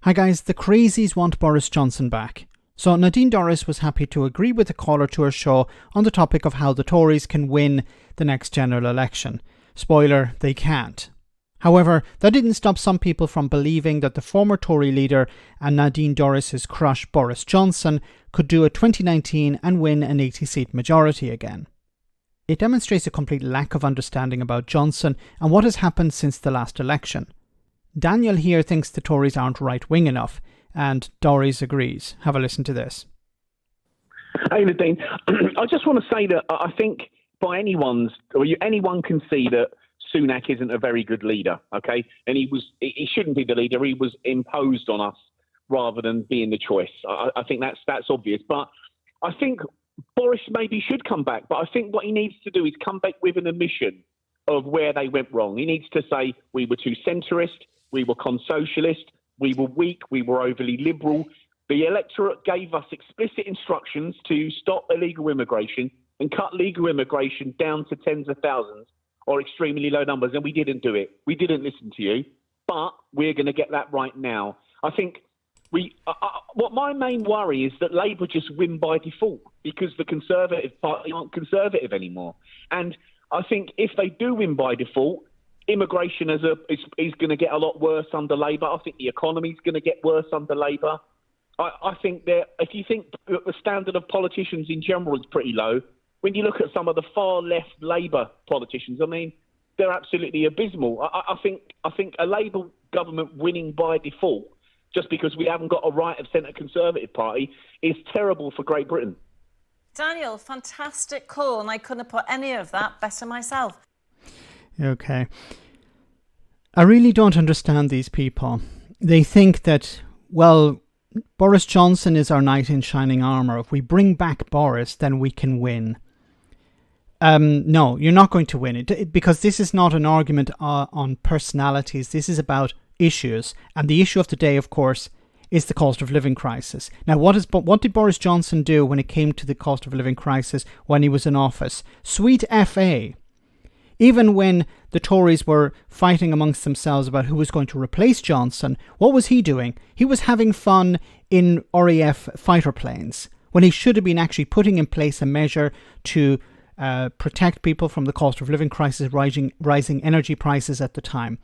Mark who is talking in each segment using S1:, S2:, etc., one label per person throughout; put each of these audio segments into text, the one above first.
S1: Hi guys, the crazies want Boris Johnson back. So Nadine Dorries was happy to agree with the caller to her show on the topic of how the Tories can win the next general election. Spoiler, they can't. However, that didn't stop some people from believing that the former Tory leader and Nadine Dorries' crush Boris Johnson could do a 2019 and win an 80-seat majority again. It demonstrates a complete lack of understanding about Johnson and what has happened since the last election. Daniel here thinks the Tories aren't right-wing enough, and Dorries agrees. Have a listen to this.
S2: Hey Nadine, I just want to say that I think anyone can see that Sunak isn't a very good leader, okay? And he shouldn't be the leader. He was imposed on us rather than being the choice. I think that's obvious. But I think Boris maybe should come back. But I think what he needs to do is come back with an admission of where they went wrong. He needs to say we were too centrist, we were con-socialist, we were weak, we were overly liberal. The electorate gave us explicit instructions to stop illegal immigration and cut legal immigration down to tens of thousands or extremely low numbers, and we didn't do it. We didn't listen to you, but we're going to get that right now. I think what my main worry is that Labour just win by default because the Conservative Party aren't conservative anymore. And I think if they do win by default, immigration is going to get a lot worse under Labour. I think the economy is going to get worse under Labour. I think that if you think that the standard of politicians in general is pretty low, when you look at some of the far left Labour politicians, I mean, they're absolutely abysmal. I think a Labour government winning by default, just because we haven't got a right of centre Conservative Party, is terrible for Great Britain.
S3: Daniel, fantastic call, and I couldn't have put any of that better myself.
S1: Okay. I really don't understand these people. They think that, well, Boris Johnson is our knight in shining armour. If we bring back Boris, then we can win. No, you're not going to win it, because this is not an argument on personalities. This is about issues. And the issue of the day, of course, is the cost of living crisis. Now, what did Boris Johnson do when it came to the cost of living crisis when he was in office? Sweet FA. Even when the Tories were fighting amongst themselves about who was going to replace Johnson, what was he doing? He was having fun in RAF fighter planes, when he should have been actually putting in place a measure to protect people from the cost of living crisis, rising energy prices at the time.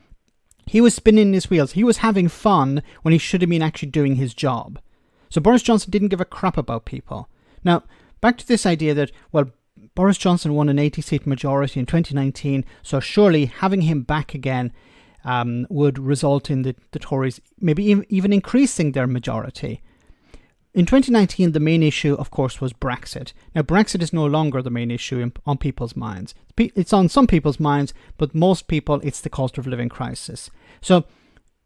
S1: He was spinning his wheels. He was having fun when he should have been actually doing his job. So Boris Johnson didn't give a crap about people. Now, back to this idea that, well, Boris Johnson won an 80-seat majority in 2019, so surely having him back again would result in the Tories maybe even increasing their majority. In 2019, the main issue, of course, was Brexit. Now, Brexit is no longer the main issue on people's minds. It's on some people's minds, but most people, it's the cost of living crisis. So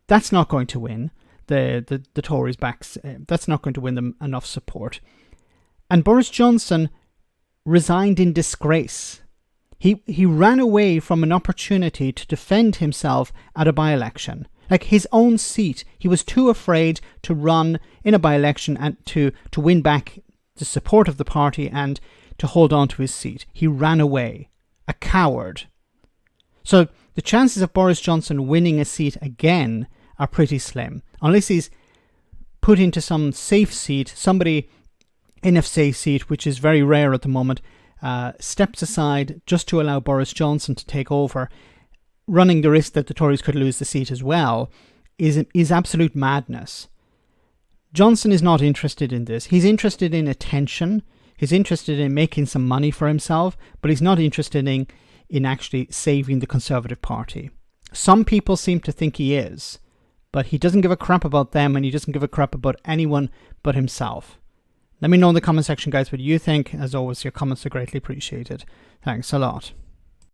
S1: that's not going to win the Tories back. That's not going to win them enough support. And Boris Johnson resigned in disgrace. He ran away from an opportunity to defend himself at a by-election. Like his own seat, he was too afraid to run in a by-election and to win back the support of the party and to hold on to his seat. He ran away. A coward. So the chances of Boris Johnson winning a seat again are pretty slim. Unless he's put into some safe seat, somebody in a safe seat, which is very rare at the moment, steps aside just to allow Boris Johnson to take over, running the risk that the Tories could lose the seat as well, is absolute madness. Johnson is not interested in this. He's interested in attention. He's interested in making some money for himself, but he's not interested in actually saving the Conservative Party. Some people seem to think he is, but he doesn't give a crap about them, and he doesn't give a crap about anyone but himself. Let me know in the comment section, guys, what you think. As always, your comments are greatly appreciated. Thanks a lot.